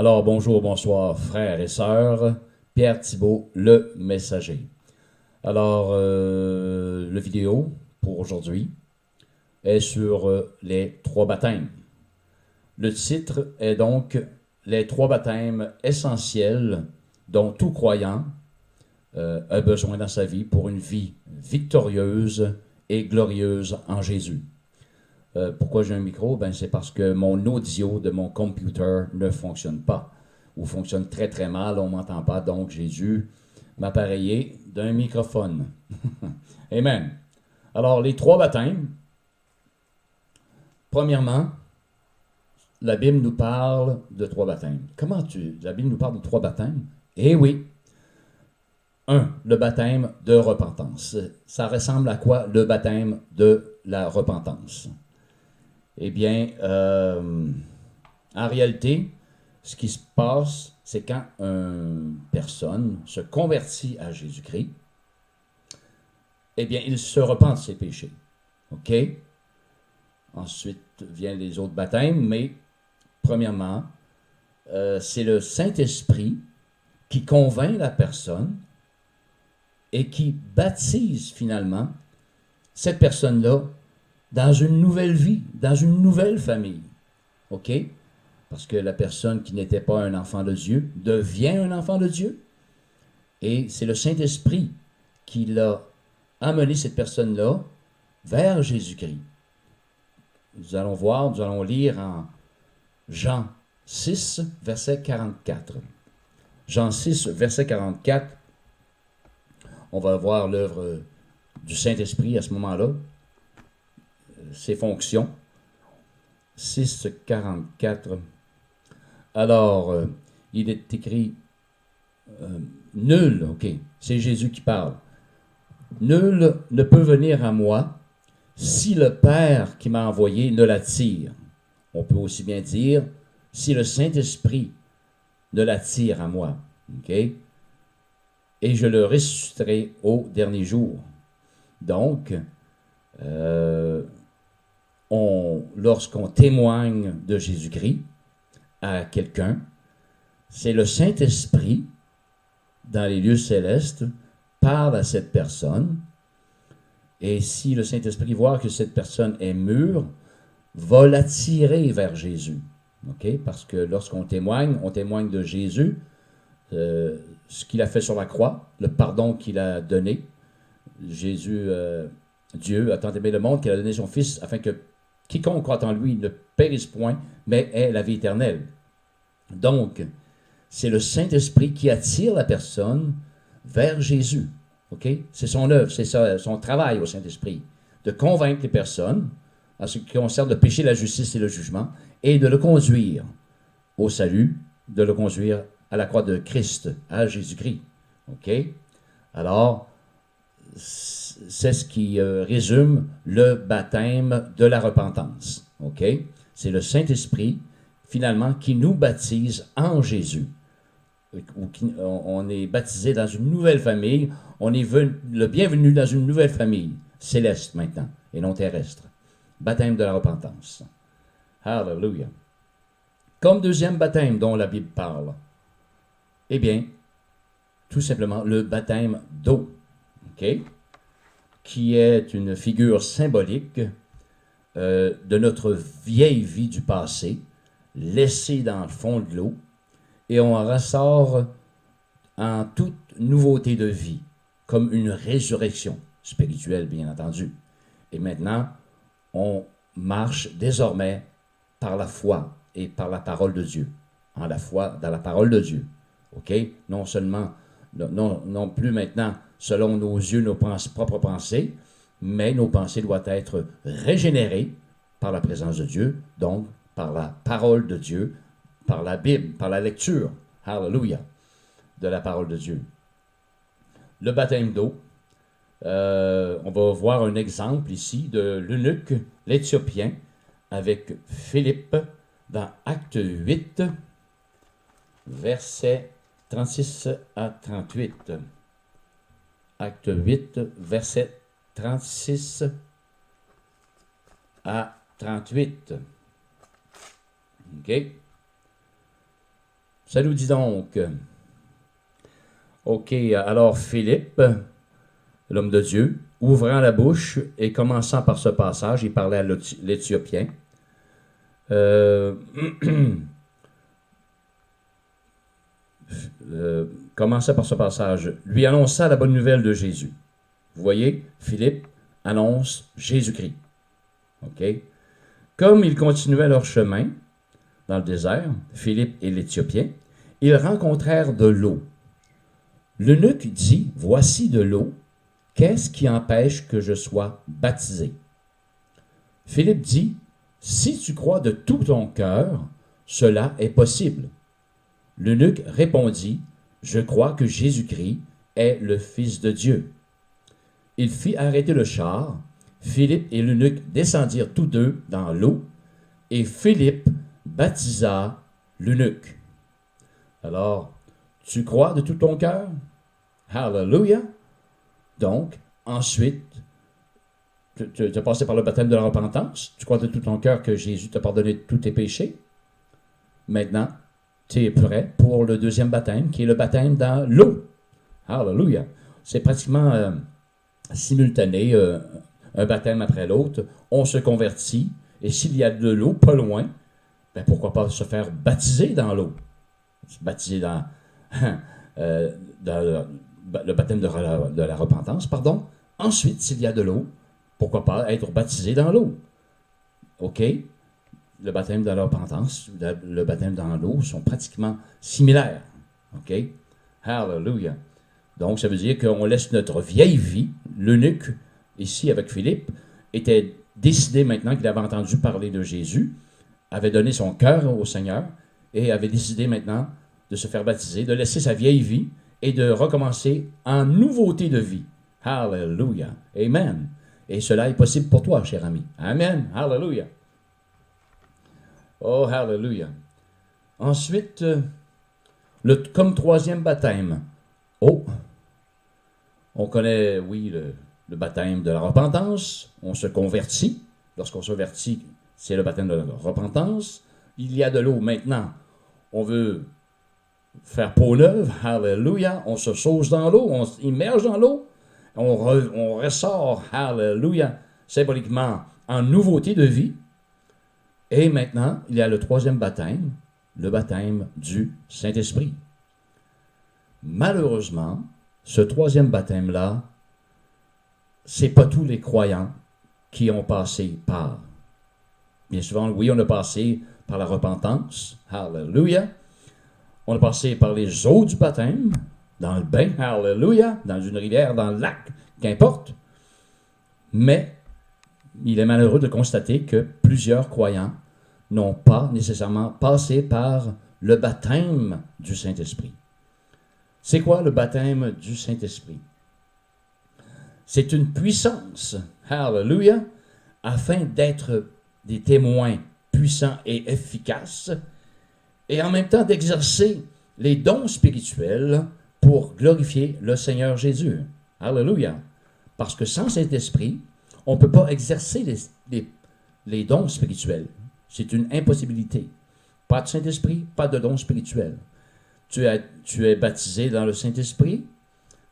Alors, bonjour, bonsoir, frères et sœurs. Pierre Thibault, le messager. Alors, le vidéo pour aujourd'hui est sur les trois baptêmes. Le titre est donc les trois baptêmes essentiels dont tout croyant a besoin dans sa vie pour une vie victorieuse et glorieuse en Jésus. Pourquoi j'ai un micro? Ben, c'est parce que mon audio de mon computer ne fonctionne pas ou fonctionne très très mal, on ne m'entend pas, donc j'ai dû m'appareiller d'un microphone. Amen. Alors, les trois baptêmes. Premièrement, la Bible nous parle de trois baptêmes. La Bible nous parle de trois baptêmes? Eh oui. Un, le baptême de repentance. Ça ressemble à quoi le baptême de la repentance? Eh bien, en réalité, ce qui se passe, c'est quand une personne se convertit à Jésus-Christ, eh bien, il se repent de ses péchés. OK? Ensuite viennent les autres baptêmes, mais premièrement, c'est le Saint-Esprit qui convainc la personne et qui baptise finalement cette personne-là dans une nouvelle vie, dans une nouvelle famille. OK? Parce que la personne qui n'était pas un enfant de Dieu devient un enfant de Dieu. Et c'est le Saint-Esprit qui l'a amené cette personne-là vers Jésus-Christ. Nous allons lire en Jean 6, verset 44. Jean 6, verset 44, on va voir l'œuvre du Saint-Esprit à ce moment-là, ses fonctions. 6, 44. Alors, il est écrit nul, ok, c'est Jésus qui parle. Nul ne peut venir à moi si le Père qui m'a envoyé ne l'attire. On peut aussi bien dire si le Saint-Esprit ne l'attire à moi. Ok? Et je le ressusciterai au dernier jour. Donc, lorsqu'on témoigne de Jésus-Christ à quelqu'un, c'est le Saint-Esprit, dans les lieux célestes, parle à cette personne. Et si le Saint-Esprit voit que cette personne est mûre, va l'attirer vers Jésus. Okay? Parce que lorsqu'on témoigne, on témoigne de Jésus, ce qu'il a fait sur la croix, le pardon qu'il a donné. Jésus, Dieu a tant aimé le monde qu'il a donné son Fils afin que quiconque croit en lui ne périsse point, mais ait la vie éternelle. Donc, c'est le Saint-Esprit qui attire la personne vers Jésus. Okay? C'est son œuvre, c'est son travail au Saint-Esprit, de convaincre les personnes en ce qui concerne le péché, la justice et le jugement, et de le conduire au salut, de le conduire à la croix de Christ, à Jésus-Christ. OK? Alors, c'est ce qui résume le baptême de la repentance. OK? C'est le Saint-Esprit, finalement, qui nous baptise en Jésus. On est baptisé dans une nouvelle famille. On est le bienvenu dans une nouvelle famille, céleste maintenant, et non terrestre. Baptême de la repentance. Hallelujah. Comme deuxième baptême dont la Bible parle, eh bien, tout simplement le baptême d'eau, okay? Qui est une figure symbolique de notre vieille vie du passé, laissée dans le fond de l'eau, et on ressort en toute nouveauté de vie, comme une résurrection spirituelle, bien entendu. Et maintenant, on marche désormais par la foi et par la parole de Dieu. En la foi dans la parole de Dieu. OK? Non seulement, non plus maintenant selon nos yeux, nos propres pensées, mais nos pensées doivent être régénérées par la présence de Dieu, donc par la parole de Dieu, par la Bible, par la lecture, hallelujah, de la parole de Dieu. Le baptême d'eau, on va voir un exemple ici de l'eunuque, l'Éthiopien, avec Philippe dans Acte 8, versets 36 à 38. Acte 8, versets 36 à 38. OK? Ça nous dit donc, OK, alors Philippe, l'homme de Dieu, ouvrant la bouche et commençant par ce passage, il parlait à l'Éthiopien. Commençait par ce passage, lui annonça la bonne nouvelle de Jésus. Vous voyez, Philippe annonce Jésus-Christ. OK? Comme ils continuaient leur chemin dans le désert, Philippe et l'Éthiopien, ils rencontrèrent de l'eau. L'eunuque dit, « Voici de l'eau, qu'est-ce qui empêche que je sois baptisé? » Philippe dit, « Si tu crois de tout ton cœur, cela est possible. » L'eunuque répondit, « Je crois que Jésus-Christ est le Fils de Dieu. » Il fit arrêter le char. Philippe et l'eunuque descendirent tous deux dans l'eau, et Philippe baptisa l'eunuque. Alors, tu crois de tout ton cœur? Hallelujah! Donc, ensuite, tu as passé par le baptême de la repentance. Tu crois de tout ton cœur que Jésus t'a pardonné tous tes péchés. Maintenant, tu es prêt pour le deuxième baptême, qui est le baptême dans l'eau. Hallelujah! C'est pratiquement simultané, un baptême après l'autre. On se convertit, et s'il y a de l'eau pas loin, ben pourquoi pas se faire baptiser dans l'eau? Se baptiser dans le baptême de la repentance, pardon. Ensuite, s'il y a de l'eau, pourquoi pas être baptisé dans l'eau? OK? Le baptême de la repentance, le baptême dans l'eau sont pratiquement similaires. OK? Hallelujah! Donc, ça veut dire qu'on laisse notre vieille vie. L'eunuque, ici avec Philippe, était décidé maintenant qu'il avait entendu parler de Jésus, avait donné son cœur au Seigneur et avait décidé maintenant de se faire baptiser, de laisser sa vieille vie et de recommencer en nouveauté de vie. Hallelujah. Amen. Et cela est possible pour toi, cher ami. Amen. Hallelujah. Oh, hallelujah. Ensuite, comme troisième baptême. Oh, on connaît, oui, le baptême de la repentance. On se convertit. Lorsqu'on se convertit, c'est le baptême de la repentance. Il y a de l'eau maintenant. On veut faire peau neuve. Hallelujah. On se sauce dans l'eau. On s'immerge dans l'eau. On ressort. Hallelujah. Symboliquement en nouveauté de vie. Et maintenant, il y a le troisième baptême, le baptême du Saint-Esprit. Malheureusement, ce troisième baptême-là, c'est pas tous les croyants qui ont passé par. Bien souvent, oui, on a passé par la repentance. Hallelujah. On a passé par les eaux du baptême, dans le bain. Hallelujah. Dans une rivière, dans le lac, qu'importe. Mais il est malheureux de constater que plusieurs croyants n'ont pas nécessairement passé par le baptême du Saint-Esprit. C'est quoi le baptême du Saint-Esprit? C'est une puissance, hallelujah, afin d'être des témoins puissants et efficaces, et en même temps d'exercer les dons spirituels pour glorifier le Seigneur Jésus. Hallelujah. Parce que sans Saint-Esprit, on ne peut pas exercer les dons spirituels. C'est une impossibilité. Pas de Saint-Esprit, pas de dons spirituels. Tu es baptisé dans le Saint-Esprit,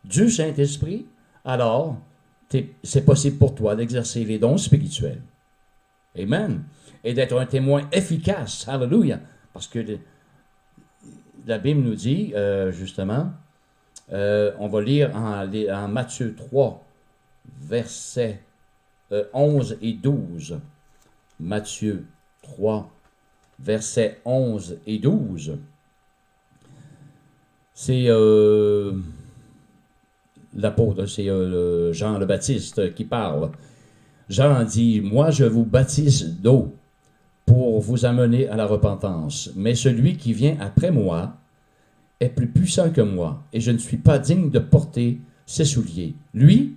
du Saint-Esprit, alors c'est possible pour toi d'exercer les dons spirituels. Amen. Et d'être un témoin efficace. Hallelujah. Parce que la Bible nous dit, justement, on va lire en Matthieu 3, versets 11 et 12. Matthieu 3, versets 11 et 12. C'est l'apôtre, c'est Jean le Baptiste qui parle. Jean dit, « Moi, je vous baptise d'eau pour vous amener à la repentance. Mais celui qui vient après moi est plus puissant que moi, et je ne suis pas digne de porter ses souliers. Lui,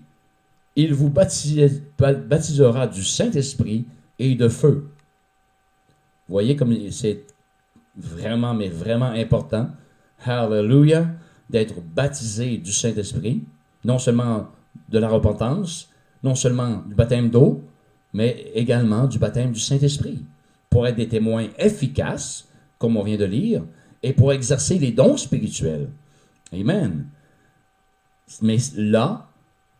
il vous baptisera du Saint-Esprit et de feu. » Vous voyez comme c'est vraiment, mais vraiment important, hallelujah, d'être baptisé du Saint-Esprit, non seulement de la repentance, non seulement du baptême d'eau, mais également du baptême du Saint-Esprit, pour être des témoins efficaces, comme on vient de lire, et pour exercer les dons spirituels. Amen. Mais là,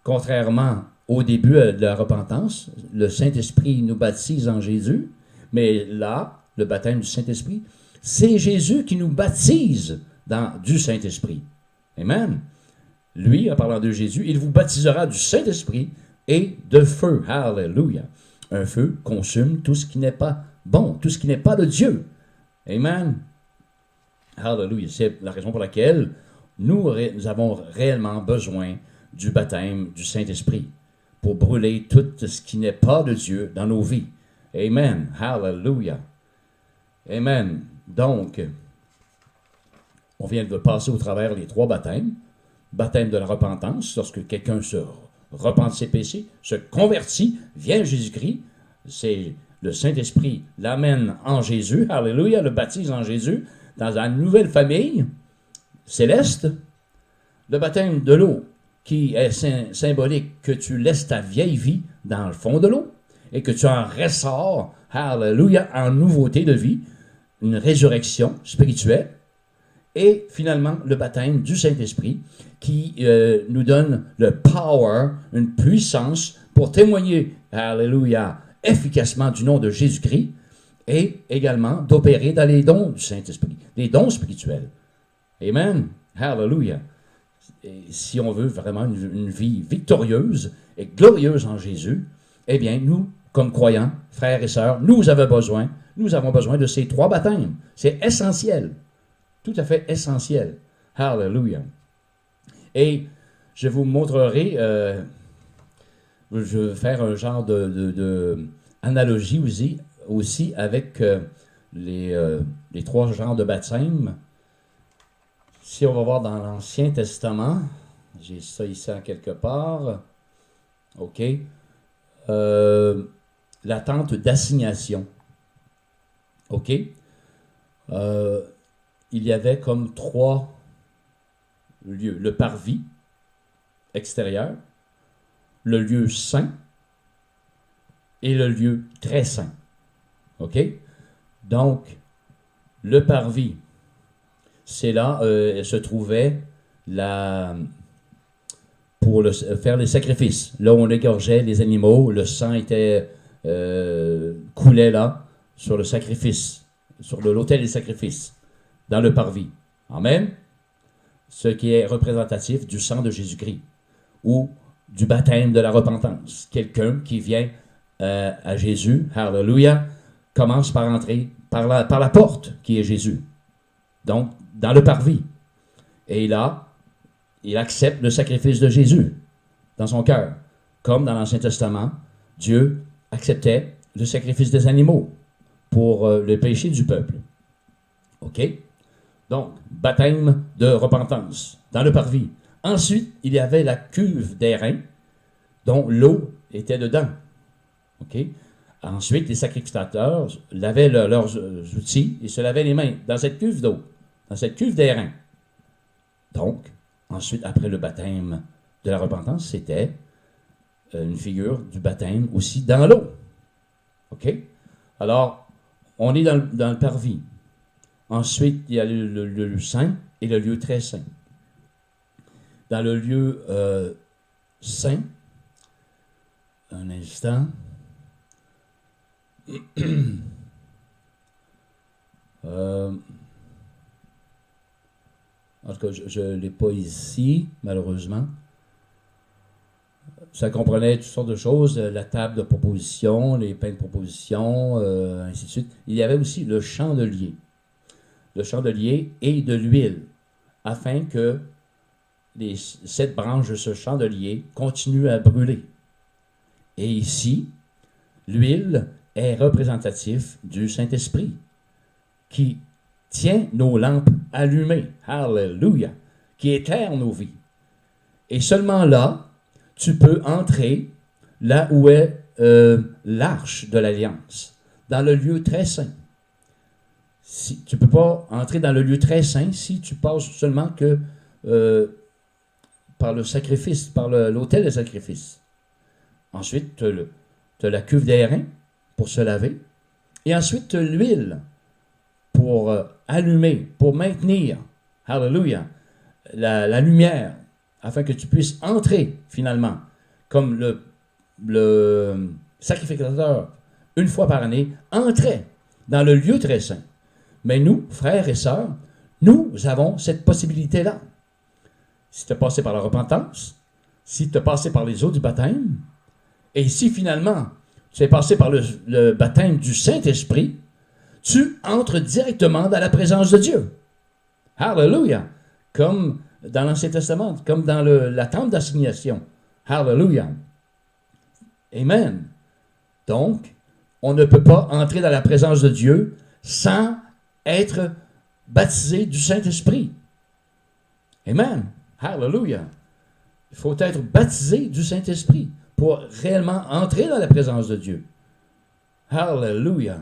contrairement au début de la repentance, le Saint-Esprit nous baptise en Jésus, mais là, le baptême du Saint-Esprit, c'est Jésus qui nous baptise du Saint-Esprit. Amen. Lui, en parlant de Jésus, il vous baptisera du Saint-Esprit et de feu. Alléluia. Un feu consume tout ce qui n'est pas bon, tout ce qui n'est pas de Dieu. Amen. Alléluia. C'est la raison pour laquelle nous avons réellement besoin du baptême du Saint-Esprit pour brûler tout ce qui n'est pas de Dieu dans nos vies. Amen. Hallelujah. Amen. Donc, on vient de passer au travers les 3 baptêmes. Baptême de la repentance, lorsque quelqu'un se repent de ses péchés, se convertit, vient à Jésus-Christ, c'est le Saint-Esprit l'amène en Jésus, alléluia, le baptise en Jésus, dans une nouvelle famille céleste. Le baptême de l'eau, qui est symbolique que tu laisses ta vieille vie dans le fond de l'eau et que tu en ressors, alléluia, en nouveauté de vie, une résurrection spirituelle. Et finalement, le baptême du Saint-Esprit qui nous donne le power, une puissance pour témoigner, alléluia, efficacement du nom de Jésus-Christ et également d'opérer dans les dons du Saint-Esprit, les dons spirituels. Amen. Hallelujah. Et si on veut vraiment une vie victorieuse et glorieuse en Jésus, eh bien, nous, comme croyants, frères et sœurs, nous avons besoin de ces 3 baptêmes. C'est essentiel. Tout à fait essentiel. Hallelujah. Et je vous montrerai, je vais faire un genre de analogie aussi avec les 3 genres de baptême. Si on va voir dans l'Ancien Testament, j'ai ça ici en quelque part, OK, la tente d'assignation, OK, il y avait comme 3 lieux, le parvis extérieur, le lieu saint et le lieu très saint, OK, donc le parvis, c'est là se trouvait pour faire les sacrifices. Là où on égorgeait les animaux, le sang coulait là sur le sacrifice, sur l'autel des sacrifices, dans le parvis. Amen. Ce qui est représentatif du sang de Jésus-Christ ou du baptême de la repentance. Quelqu'un qui vient à Jésus, hallelujah, commence par entrer par la porte qui est Jésus. Donc, dans le parvis. Et là, il accepte le sacrifice de Jésus dans son cœur. Comme dans l'Ancien Testament, Dieu acceptait le sacrifice des animaux pour le péché du peuple. OK? Donc, baptême de repentance dans le parvis. Ensuite, il y avait la cuve d'airain dont l'eau était dedans. OK? Ensuite, les sacrificateurs lavaient leurs outils et se lavaient les mains dans cette cuve d'eau, dans cette cuve d'airain. Donc, ensuite, après le baptême de la repentance, c'était une figure du baptême aussi dans l'eau. OK? Alors, on est dans le parvis. Ensuite, il y a le lieu saint et le lieu très saint. Dans le lieu saint, un instant. En tout cas, je ne l'ai pas ici, malheureusement. Ça comprenait toutes sortes de choses, la table de proposition, les pains de proposition, ainsi de suite. Il y avait aussi le chandelier. Le chandelier et de l'huile, afin que les 7 branches de ce chandelier continuent à brûler. Et ici, l'huile est représentatif du Saint-Esprit, qui tient nos lampes allumées, hallelujah, qui éclaire nos vies. Et seulement là, tu peux entrer là où est l'arche de l'Alliance, dans le lieu très saint. Tu ne peux pas entrer dans le lieu très saint si tu passes seulement que par le sacrifice, par l'autel de sacrifice. Ensuite, tu as la cuve d'airain pour se laver. Et ensuite, tu as l'huile pour allumer, pour maintenir, hallelujah, la lumière, afin que tu puisses entrer finalement, comme le sacrificateur, une fois par année, entrait dans le lieu très saint. Mais nous, frères et sœurs, nous avons cette possibilité-là. Si tu as passé par la repentance, si tu as passé par les eaux du baptême, et si finalement tu es passé par le baptême du Saint-Esprit, tu entres directement dans la présence de Dieu. Hallelujah! Comme dans l'Ancien Testament, comme dans la tente d'assignation. Hallelujah! Amen! Donc, on ne peut pas entrer dans la présence de Dieu sans être baptisé du Saint-Esprit. Amen! Hallelujah! Il faut être baptisé du Saint-Esprit pour réellement entrer dans la présence de Dieu. Hallelujah!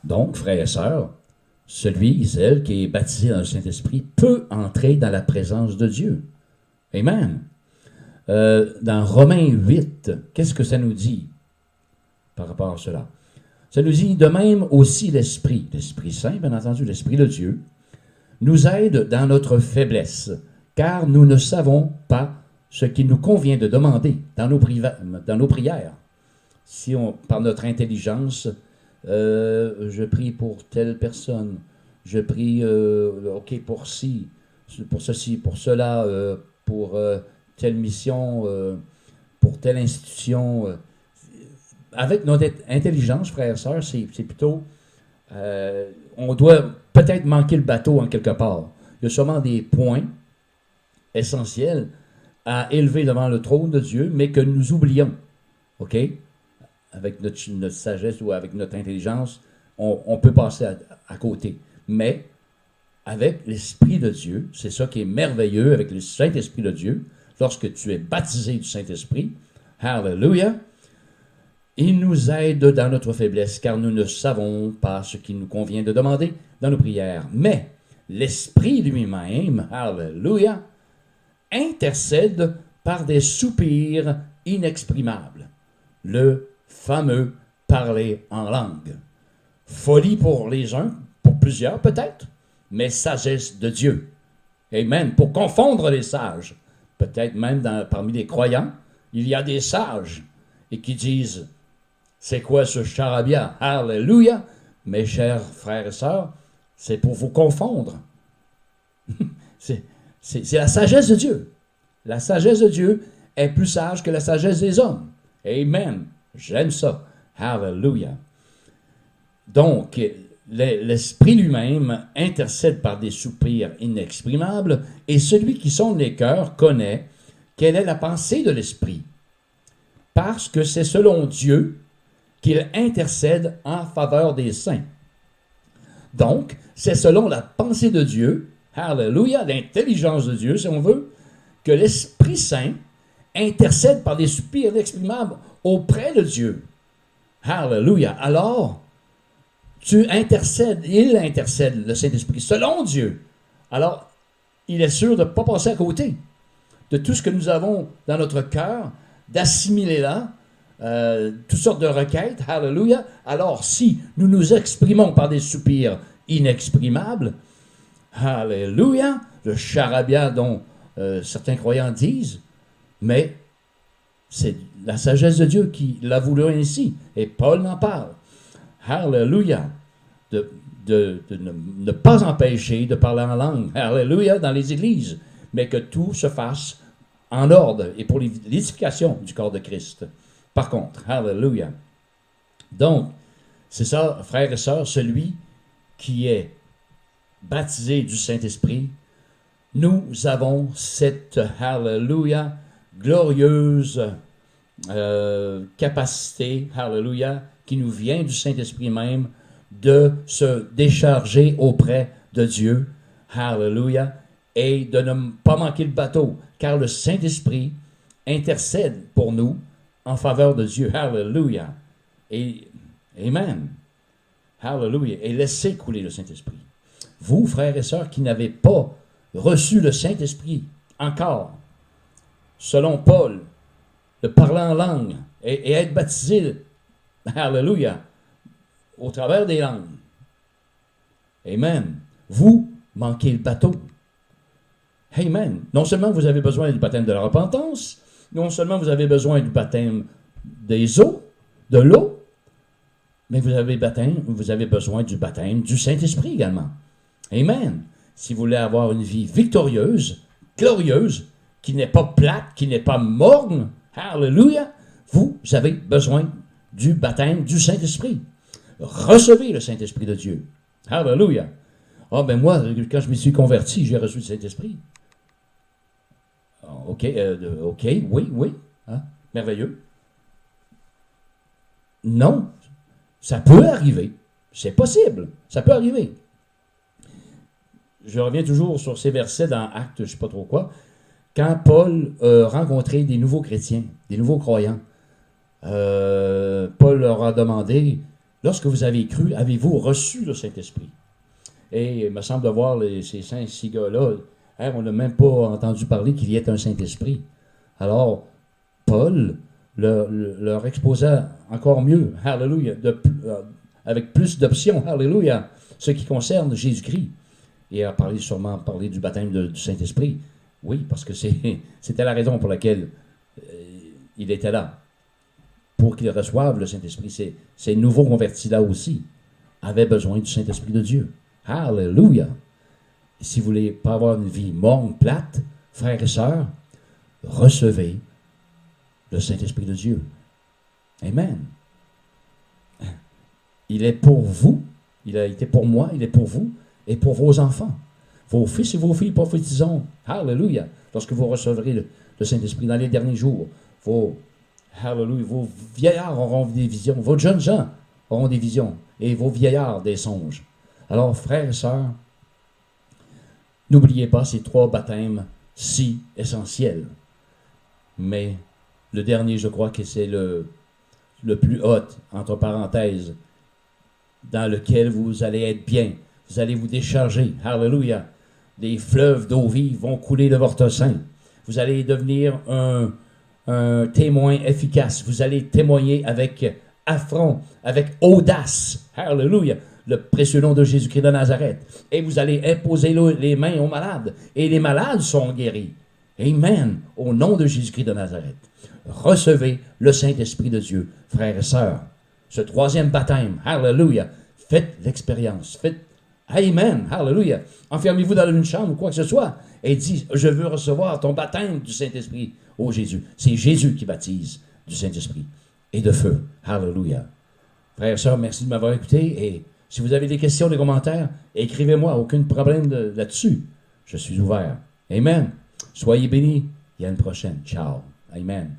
Donc, frères et sœurs, celui, celle qui est baptisé dans le Saint-Esprit peut entrer dans la présence de Dieu. Amen. Dans Romains 8, qu'est-ce que ça nous dit par rapport à cela? Ça nous dit, de même aussi l'Esprit Saint, bien entendu, l'Esprit de Dieu, nous aide dans notre faiblesse, car nous ne savons pas ce qu'il nous convient de demander dans nos prières. Si par notre intelligence, je prie pour telle personne, je prie pour ci, pour ceci, pour cela, pour telle mission, pour telle institution. Avec notre intelligence, frères et sœurs, c'est plutôt... on doit peut-être manquer le bateau en quelque part. Il y a sûrement des points essentiels à élever devant le trône de Dieu, mais que nous oublions. OK? Avec notre sagesse ou avec notre intelligence, on peut passer à côté. Mais avec l'Esprit de Dieu, c'est ça qui est merveilleux avec le Saint-Esprit de Dieu, lorsque tu es baptisé du Saint-Esprit, hallelujah, il nous aide dans notre faiblesse, car nous ne savons pas ce qu'il nous convient de demander dans nos prières. Mais l'Esprit lui-même, hallelujah, intercède par des soupirs inexprimables. Le fameux parler en langue. Folie pour les uns, pour plusieurs peut-être, mais sagesse de Dieu. Amen. Pour confondre les sages. Peut-être même parmi les croyants, il y a des sages et qui disent, c'est quoi ce charabia? Alléluia! Mes chers frères et sœurs, c'est pour vous confondre. c'est la sagesse de Dieu. La sagesse de Dieu est plus sage que la sagesse des hommes. Amen. J'aime ça. Hallelujah. Donc, l'Esprit lui-même intercède par des soupirs inexprimables, et celui qui sonde les cœurs connaît quelle est la pensée de l'Esprit, parce que c'est selon Dieu qu'il intercède en faveur des saints. Donc, c'est selon la pensée de Dieu, hallelujah, l'intelligence de Dieu, si on veut, que l'Esprit Saint intercède par des soupirs inexprimables auprès de Dieu. Hallelujah. Alors, il intercède, le Saint-Esprit, selon Dieu. Alors, il est sûr de ne pas passer à côté de tout ce que nous avons dans notre cœur, d'assimiler là, toutes sortes de requêtes. Hallelujah. Alors, si nous nous exprimons par des soupirs inexprimables, hallelujah, le charabia dont certains croyants disent, mais c'est la sagesse de Dieu qui l'a voulu ainsi. Et Paul en parle. Hallelujah. De ne pas empêcher de parler en langue. Hallelujah, dans les églises. Mais que tout se fasse en ordre et pour l'édification du corps de Christ. Par contre, hallelujah. Donc, c'est ça, frères et sœurs, celui qui est baptisé du Saint-Esprit, nous avons cette, hallelujah, glorieuse capacité, hallelujah, qui nous vient du Saint-Esprit même, de se décharger auprès de Dieu, hallelujah, et de ne pas manquer le bateau, car le Saint-Esprit intercède pour nous en faveur de Dieu, hallelujah, et amen, hallelujah, et laissez couler le Saint-Esprit. Vous, frères et sœurs, qui n'avez pas reçu le Saint-Esprit encore, selon Paul, de parler en langue et être baptisé, hallelujah, au travers des langues. Amen. Vous manquez le bateau. Amen. Non seulement vous avez besoin du baptême de la repentance, non seulement vous avez besoin du baptême des eaux, de l'eau, mais vous avez besoin du baptême du Saint-Esprit également. Amen. Si vous voulez avoir une vie victorieuse, glorieuse, qui n'est pas plate, qui n'est pas morne, hallelujah, vous avez besoin du baptême du Saint-Esprit. Recevez le Saint-Esprit de Dieu. Hallelujah. Ah ben moi, quand je me suis converti, j'ai reçu le Saint-Esprit. OK, oui. Hein? Merveilleux. Non, ça peut arriver. C'est possible. Ça peut arriver. Je reviens toujours sur ces versets dans Actes, je ne sais pas trop quoi. Quand Paul rencontrait des nouveaux chrétiens, des nouveaux croyants, Paul leur a demandé, lorsque vous avez cru, avez-vous reçu le Saint-Esprit? Et il me semble de voir ces 5-6 gars-là, on n'a même pas entendu parler qu'il y ait un Saint-Esprit. Alors, Paul leur exposa encore mieux, hallelujah, avec plus d'options, hallelujah, ce qui concerne Jésus-Christ. Et a sûrement parlé du baptême du Saint-Esprit. Oui, parce que c'était la raison pour laquelle il était là. Pour qu'ils reçoivent le Saint-Esprit. Ces nouveaux convertis-là aussi avaient besoin du Saint-Esprit de Dieu. Hallelujah! Et si vous voulez pas avoir une vie morne, plate, frères et sœurs, recevez le Saint-Esprit de Dieu. Amen. Il est pour vous, il a été pour moi, il est pour vous et pour vos enfants. Vos fils et vos filles prophétiseront. Hallelujah! Lorsque vous recevrez le Saint-Esprit dans les derniers jours, vos vieillards auront des visions, vos jeunes gens auront des visions et vos vieillards des songes. Alors, frères et sœurs, n'oubliez pas ces 3 baptêmes si essentiels. Mais le dernier, je crois que c'est le plus haut, entre parenthèses, dans lequel vous allez être bien. Vous allez vous décharger. Hallelujah. Des fleuves d'eau vive vont couler de votre sein. Vous allez devenir un témoin efficace. Vous allez témoigner avec affront, avec audace. Hallelujah. Le précieux nom de Jésus-Christ de Nazareth. Et vous allez imposer les mains aux malades. Et les malades sont guéris. Amen. Au nom de Jésus-Christ de Nazareth. Recevez le Saint-Esprit de Dieu, frères et sœurs. Ce 3e baptême, hallelujah, faites l'expérience. Amen, hallelujah. Enfermez-vous dans une chambre ou quoi que ce soit et dites, je veux recevoir ton baptême du Saint-Esprit. Oh Jésus, c'est Jésus qui baptise du Saint-Esprit et de feu. Hallelujah. Frères et sœurs, merci de m'avoir écouté et si vous avez des questions, des commentaires, écrivez-moi, aucun problème là-dessus. Je suis ouvert. Amen. Soyez bénis. Il y a une prochaine. Ciao. Amen.